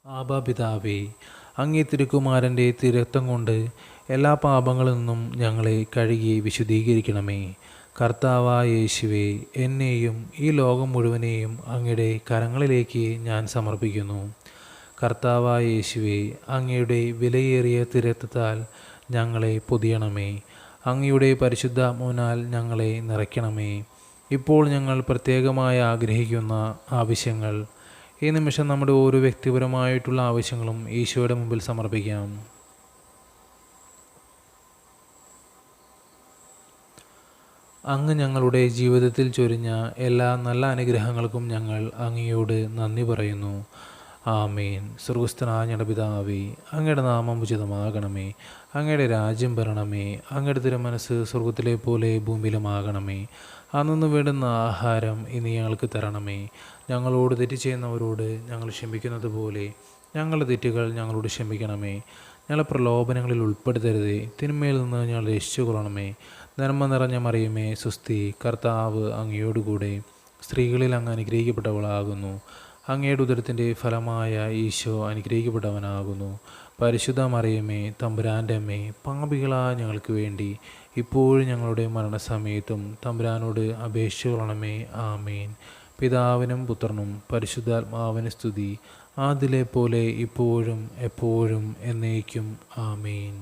ആബാ പിതാവേ, അങ്ങേ തിരുക്കുമാരൻ്റെ തിരുരക്തം കൊണ്ട് എല്ലാ പാപങ്ങളിൽ നിന്നും ഞങ്ങളെ കഴുകി വിശുദ്ധീകരിക്കണമേ. കർത്താവായ യേശുവേ, എന്നെയും ഈ ലോകം മുഴുവനെയും അങ്ങയുടെ കരങ്ങളിലേക്ക് ഞാൻ സമർപ്പിക്കുന്നു. കർത്താവായ യേശുവേ, അങ്ങയുടെ വിലയേറിയ തിരുരക്തത്താൽ ഞങ്ങളെ പൊതിയണമേ. അങ്ങയുടെ പരിശുദ്ധാത്മാവിനാൽ ഞങ്ങളെ നിറയ്ക്കണമേ. ഇപ്പോൾ ഞങ്ങൾ പ്രത്യേകമായി ആഗ്രഹിക്കുന്ന ആവശ്യങ്ങൾ, ഈ നിമിഷം നമ്മുടെ ഓരോ വ്യക്തിപരമായിട്ടുള്ള ആവശ്യങ്ങളും ഈശോയുടെ മുമ്പിൽ സമർപ്പിക്കാം. അങ്ങ് ഞങ്ങളുടെ ജീവിതത്തിൽ ചൊരിഞ്ഞ എല്ലാ നല്ല അനുഗ്രഹങ്ങൾക്കും ഞങ്ങൾ അങ്ങയോട് നന്ദി പറയുന്നു. ആമേൻ. സ്വർഗ്ഗസ്ഥനായ ഞങ്ങളുടെ പിതാവേ, അങ്ങയുടെ നാമം ഉചിതമാകണമേ. അങ്ങയുടെ രാജ്യം വരണമേ. അങ്ങയുടെ തിരുമനസ്സ് സ്വർഗത്തിലെ പോലെ ഭൂമിയിലുമാകണമേ. അന്നു വേണ്ടുന്ന ആഹാരം ഇനി ഞങ്ങൾക്ക് തരണമേ. ഞങ്ങളോട് തെറ്റ് ചെയ്യുന്നവരോട് ഞങ്ങൾ ക്ഷമിക്കുന്നത് പോലെ ഞങ്ങളുടെ തെറ്റുകൾ ഞങ്ങളോട് ക്ഷമിക്കണമേ. ഞങ്ങളെ പ്രലോഭനങ്ങളിൽ ഉൾപ്പെടുത്തരുതേ, തിന്മയിൽ നിന്ന് ഞങ്ങൾ രക്ഷിച്ചുകൊള്ളണമേ. നന്മ നിറഞ്ഞ മറിയമേ, സുസ്തി, കർത്താവ് അങ്ങയോടുകൂടെ സ്ത്രീകളിൽ അങ്ങ് അനുഗ്രഹിക്കപ്പെട്ടവളാകുന്നു. അങ്ങയുടെ ഉദരത്തിൻ്റെ ഫലമായ ഈശോ അനുഗ്രഹിക്കപ്പെട്ടവനാകുന്നു. പരിശുദ്ധ മറിയമേ, തമ്പുരാൻ്റെ അമ്മേ, പാപികളായ ഞങ്ങൾക്ക് വേണ്ടി ഇപ്പോഴും ഞങ്ങളുടെ മരണസമയത്തും തമ്പുരാനോട് അപേക്ഷിച്ചുകൊള്ളണമേ. ആമേൻ. പിതാവിനും പുത്രനും പരിശുദ്ധാത്മാവിന് സ്തുതി, ആദിലെ പോലെ ഇപ്പോഴും എപ്പോഴും എന്നേക്കും. ആമേൻ.